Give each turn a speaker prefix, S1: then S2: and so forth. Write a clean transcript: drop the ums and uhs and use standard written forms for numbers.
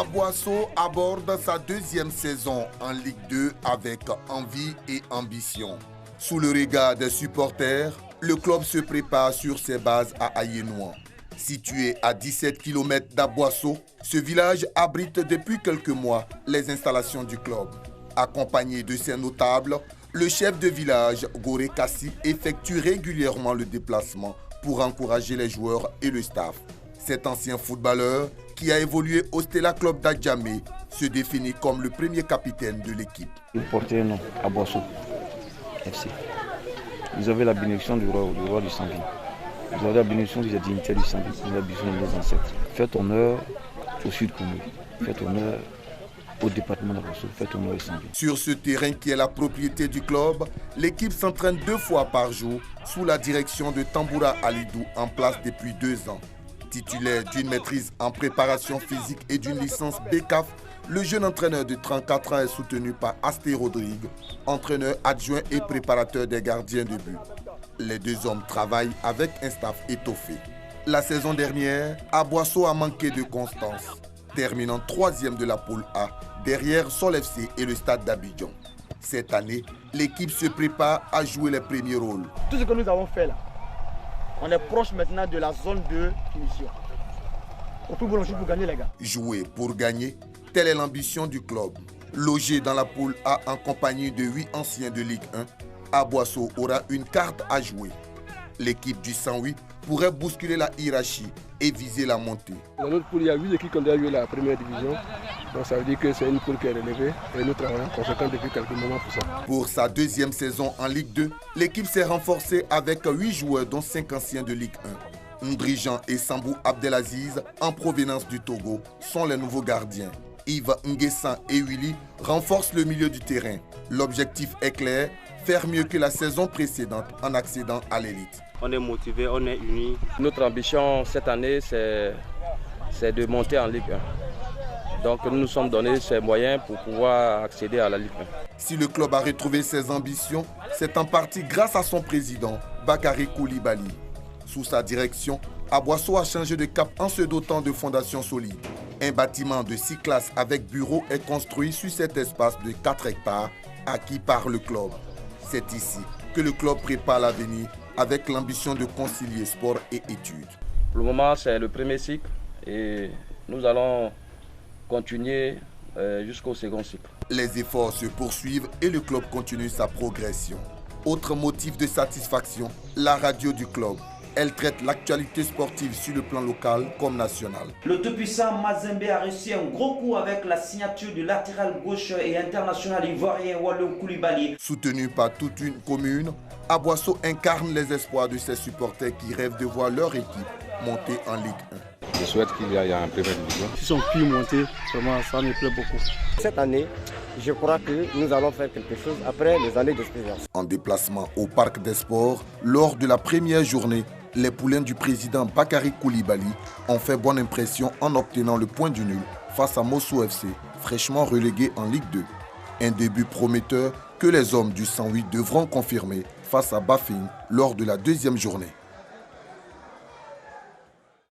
S1: Aboisseau aborde sa deuxième saison en Ligue 2 avec envie et ambition. Sous le regard des supporters, le club se prépare sur ses bases à Ayénouan. Situé à 17 km d'Aboisseau, ce village abrite depuis quelques mois les installations du club. Accompagné de ses notables, le chef de village, Goré Kassi, effectue régulièrement le déplacement pour encourager les joueurs et le staff. Cet ancien footballeur, qui a évolué au Stella Club d'Adjamé, se définit comme le premier capitaine de l'équipe.
S2: Il portait un nom, Aboisseau FC. Ils avaient la bénédiction du roi du Sambi. Ils avaient la bénédiction des dignitaires du Sambi, la bénédiction de nos ancêtres. Faites honneur au Sud Congo, faites honneur au département d'Aboisseau, faites honneur au Sambi.
S1: Sur ce terrain qui est la propriété du club, l'équipe s'entraîne 2 fois par jour sous la direction de Tamboura Alidou, en place depuis 2 ans. Titulaire d'une maîtrise en préparation physique et d'une licence BCAF, le jeune entraîneur de 34 ans est soutenu par Asté Rodrigue, entraîneur adjoint et préparateur des gardiens de but. Les 2 hommes travaillent avec un staff étoffé. La saison dernière, Aboisseau a manqué de constance, terminant 3e de la poule A, derrière Sol FC et le stade d'Abidjan. Cette année, l'équipe se prépare à jouer les premiers rôles.
S3: Tout ce que nous avons fait là, on est proche maintenant de la zone de finition. On peut jouer pour gagner les gars.
S1: Jouer pour gagner, telle est l'ambition du club. Logé dans la poule A en compagnie de 8 anciens de Ligue 1, Aboisseau aura une carte à jouer. L'équipe du 108 pourrait bousculer la hiérarchie et viser la montée.
S4: Dans notre poule, il y a 8 équipes qui ont déjà joué la première division. Donc ça veut dire que c'est une poule qui est relevée et nous travaillons conséquent depuis quelques moments pour ça.
S1: Pour sa 2e saison en Ligue 2, l'équipe s'est renforcée avec 8 joueurs dont 5 anciens de Ligue 1. Ndrijan et Sambou Abdelaziz, en provenance du Togo, sont les nouveaux gardiens. Yves Nguessan et Willy renforcent le milieu du terrain. L'objectif est clair, faire mieux que la saison précédente en accédant à l'élite.
S5: On est motivé, on est unis.
S2: Notre ambition cette année, c'est de monter en Ligue 1. Donc nous nous sommes donné ces moyens pour pouvoir accéder à la Ligue 1.
S1: Si le club a retrouvé ses ambitions, c'est en partie grâce à son président, Bakary Koulibaly. Sous sa direction, Aboisseau a changé de cap en se dotant de fondations solides. Un bâtiment de 6 classes avec bureau est construit sur cet espace de 4 hectares acquis par le club. C'est ici que le club prépare l'avenir avec l'ambition de concilier sport et études.
S2: Pour le moment, c'est le premier cycle et nous allons continuer jusqu'au second cycle.
S1: Les efforts se poursuivent et le club continue sa progression. Autre motif de satisfaction, la radio du club. Elle traite l'actualité sportive sur le plan local comme national.
S6: Le tout-puissant Mazembe a reçu un gros coup avec la signature du latéral gauche et international ivoirien Wallo Koulibaly.
S1: Soutenu par toute une commune, Aboisseau incarne les espoirs de ses supporters qui rêvent de voir leur équipe monter en Ligue 1.
S4: Je souhaite qu'il y ait un première division.
S3: Si on peut monter, vraiment ça me plaît beaucoup.
S7: Cette année, je crois que nous allons faire quelque chose après les années d'expérience.
S1: En déplacement au Parc des Sports, lors de la première journée, les poulains du président Bakary Koulibaly ont fait bonne impression en obtenant le point du nul face à Mosso FC, fraîchement relégué en Ligue 2. Un début prometteur que les hommes du 108 devront confirmer face à Bafing lors de la 2e journée.